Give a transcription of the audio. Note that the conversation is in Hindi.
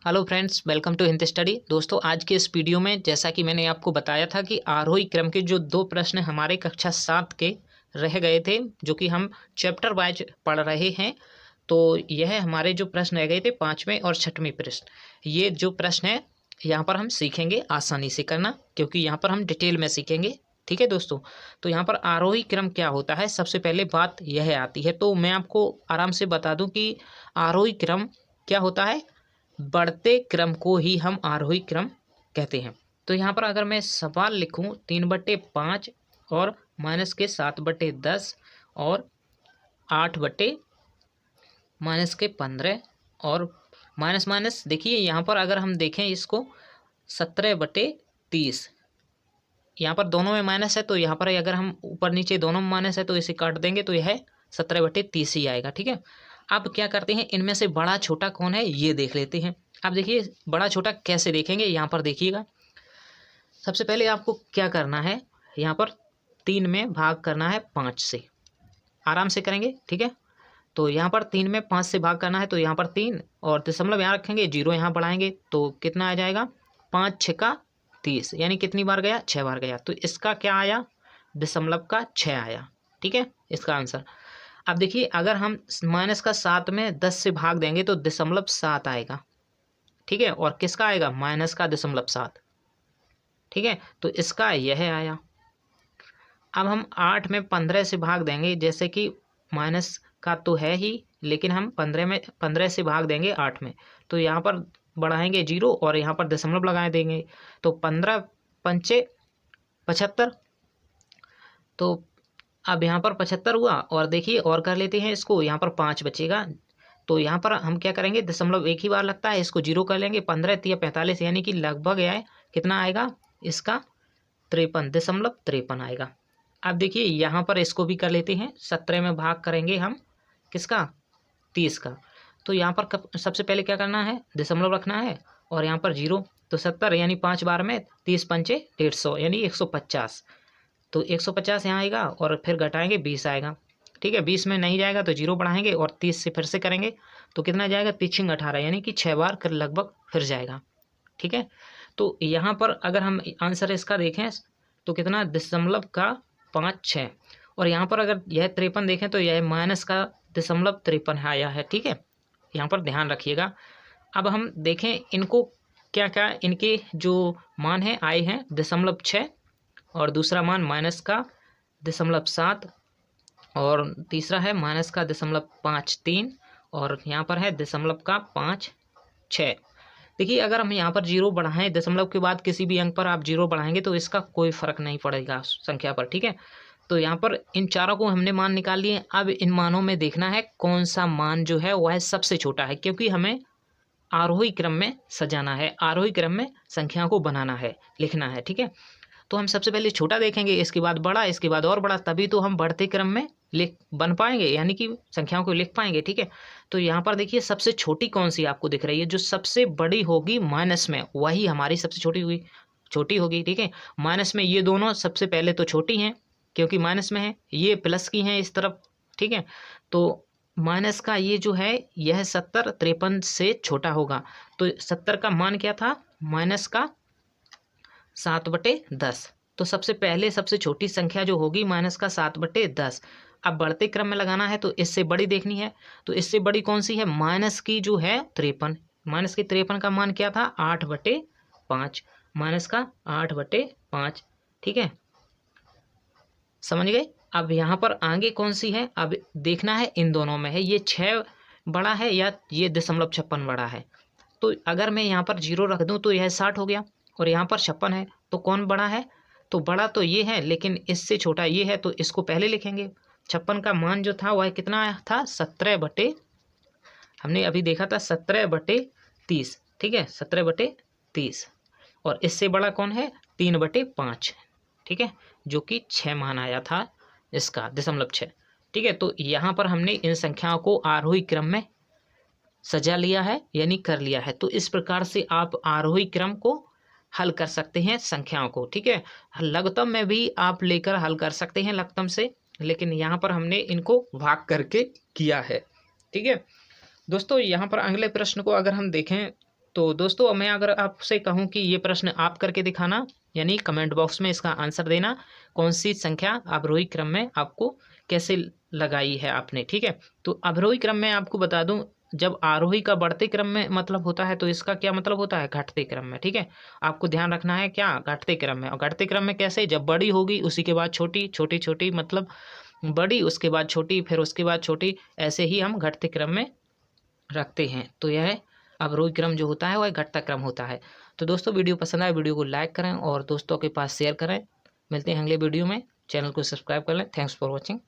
Hello friends, welcome to Hindi study. दोस्तों, आज के इस वीडियो में जैसा कि मैंने आपको बताया था कि आरोही क्रम के जो दो प्रश्न हमारे कक्षा 7 के रह गए थे, जो कि हम चैप्टर वाइज पढ़ रहे हैं। तो यह हमारे जो प्रश्न रह गए थे 5वें और 6वें प्रश्न, ये जो प्रश्न है यहाँ पर हम सीखेंगे आसानी से करना, क्योंकि यहाँ पर हम डिटेल में सीखेंगे। ठीक है दोस्तों, तो यहाँ पर आरोही क्रम क्या होता है, सबसे पहले बात यह आती है। तो मैं आपको आराम से बता दूं कि आरोही क्रम क्या होता है। बढ़ते क्रम को ही हम आरोही क्रम कहते हैं। तो यहाँ पर अगर मैं सवाल लिखूं 3/5 और माइनस के 7/10 और 8/-15 और माइनस माइनस, देखिए यहाँ पर अगर हम देखें इसको 17/30, यहाँ पर दोनों में माइनस है, तो यहाँ पर अगर हम ऊपर नीचे दोनों में माइनस है तो इसे काट देंगे तो यह 17/30 ही आएगा। ठीक है, अब क्या करते हैं, इनमें से बड़ा छोटा कौन है ये देख लेते हैं। अब देखिए बड़ा छोटा कैसे देखेंगे, यहाँ पर देखिएगा। सबसे पहले आपको क्या करना है, यहाँ पर 3 में भाग करना है 5 से। आराम से करेंगे, ठीक है। तो यहाँ पर 3 में 5 से भाग करना है, तो यहाँ पर 3 और दशमलव यहाँ रखेंगे, 0 यहाँ बढ़ाएंगे तो कितना आ जाएगा, 5 6 का 30, यानी कितनी बार गया, 6 बार गया। तो इसका क्या आया, दशमलव का 6 आया। ठीक है, इसका आंसर। अब देखिए अगर हम माइनस का 7 में 10 से भाग देंगे तो 0.7 आएगा। ठीक है, और किसका आएगा, माइनस का 0.7। ठीक है, तो इसका यह आया। अब हम 8 में 15 से भाग देंगे, जैसे कि माइनस का तो है ही, लेकिन हम 15 से भाग देंगे 8 में, तो यहाँ पर बढ़ाएंगे 0 और यहाँ पर दशमलव लगा देंगे, तो 15 पंचे 75। तो अब यहाँ पर 75 हुआ, और देखिए और कर लेते हैं इसको, यहाँ पर 5 बचेगा। तो यहाँ पर हम क्या करेंगे, दशमलव एक ही बार लगता है, इसको 0 कर लेंगे, 15 या 45, यानी कि लगभग है कितना आएगा इसका, 53.53 आएगा। अब देखिए यहाँ पर इसको भी कर लेते हैं, 17 में भाग करेंगे हम किसका, 30 का। तो यहाँ पर सबसे पहले क्या करना है, दशमलव रखना है और यहाँ पर 0, तो 70 यानी 5 बार में 30 पंचे 150 यानी 150। तो 150 यहाँ आएगा और फिर घटाएंगे 20 आएगा। ठीक है, 20 में नहीं जाएगा तो 0 बढ़ाएंगे और 30 से फिर से करेंगे तो कितना जाएगा, 3 18, यानी कि 6 बार कर लगभग फिर जाएगा। ठीक है, तो यहाँ पर अगर हम आंसर इसका देखें तो कितना, 0.56। और यहाँ पर अगर यह 53 देखें तो यह माइनस का 0.53 आया है। ठीक है, यहाँ पर ध्यान रखिएगा। अब हम देखें इनको क्या क्या, इनके जो मान हैं आए हैं 0.6, और दूसरा मान माइनस का 0.7, और तीसरा है माइनस का 0.53, और यहाँ पर है 0.56। देखिए अगर हम यहाँ पर 0 बढ़ाएं, दशमलव के बाद किसी भी अंक पर आप 0 बढ़ाएंगे तो इसका कोई फर्क नहीं पड़ेगा संख्या पर। ठीक है, तो यहाँ पर इन चारों को हमने मान निकाल लिए। अब इन मानों में देखना है कौन सा मान जो है वह सबसे छोटा है, क्योंकि हमें आरोही क्रम में सजाना है, आरोही क्रम में संख्या को बनाना है, लिखना है। ठीक है, तो हम सबसे पहले छोटा देखेंगे, इसके बाद बड़ा, इसके बाद और बड़ा, तभी तो हम बढ़ते क्रम में लिख बन पाएंगे, यानी कि संख्याओं को लिख पाएंगे। ठीक है, तो यहाँ पर देखिए सबसे छोटी कौन सी आपको दिख रही है, जो सबसे बड़ी होगी माइनस में वही हमारी सबसे छोटी होगी। ठीक है, माइनस में ये दोनों सबसे पहले तो छोटी हैं, क्योंकि माइनस में है, ये प्लस की हैं इस तरफ। ठीक है, तो माइनस का ये जो है यह 70 53 से छोटा होगा। तो 70 का मान क्या था, माइनस का 7/10। तो सबसे पहले सबसे छोटी संख्या जो होगी माइनस का 7/10। अब बढ़ते क्रम में लगाना है तो इससे बड़ी देखनी है, तो इससे बड़ी कौन सी है, माइनस की जो है 53। माइनस की 53 का मान क्या था, 8/5, माइनस का 8/5। ठीक है, समझ गए। अब यहाँ पर आगे कौन सी है, अब देखना है इन दोनों में है, ये 6 बड़ा है या ये 0.56 बड़ा है। तो अगर मैं यहाँ पर 0 रख दूँ तो यह 60 हो गया, और यहाँ पर 56 है, तो कौन बड़ा है, तो बड़ा तो ये है, लेकिन इससे छोटा ये है, तो इसको पहले लिखेंगे। 56 का मान जो था वह कितना आया था, 17 हमने अभी देखा था 17/30। ठीक है, 17/30, और इससे बड़ा कौन है, 3/5। ठीक है, जो कि 6 मान आया था इसका, 0.6। ठीक है, तो यहाँ पर हमने इन संख्याओं को आरोही क्रम में सजा लिया है, यानी कर लिया है। तो इस प्रकार से आप आरोही क्रम को हल कर सकते हैं संख्याओं को। ठीक है, लघुत्तम में भी आप लेकर हल कर सकते हैं लघुत्तम से, लेकिन यहाँ पर हमने इनको भाग करके किया है। ठीक है दोस्तों, यहाँ पर अगले प्रश्न को अगर हम देखें तो दोस्तों मैं अगर आपसे कहूँ कि ये प्रश्न आप करके दिखाना, यानी कमेंट बॉक्स में इसका आंसर देना, कौन सी संख्या अवरोही क्रम में आपको कैसे लगाई है आपने, ठीक है। तो अवरोही क्रम में आपको बता दूं, जब आरोही का बढ़ते क्रम में मतलब होता है तो इसका क्या मतलब होता है, घटते क्रम में, ठीक है। आपको ध्यान रखना है क्या, घटते क्रम में। और घटते क्रम में कैसे, जब बड़ी होगी उसी के बाद छोटी, छोटी छोटी मतलब बड़ी, उसके बाद छोटी, फिर उसके बाद छोटी, ऐसे ही हम घटते क्रम में रखते हैं। तो यह अवरोही क्रम जो होता है वह घटता क्रम होता है। तो दोस्तों वीडियो पसंद आए वीडियो को लाइक करें और दोस्तों के पास शेयर करें। मिलते हैं अगले वीडियो में, चैनल को सब्सक्राइब कर लें। Thanks for watching.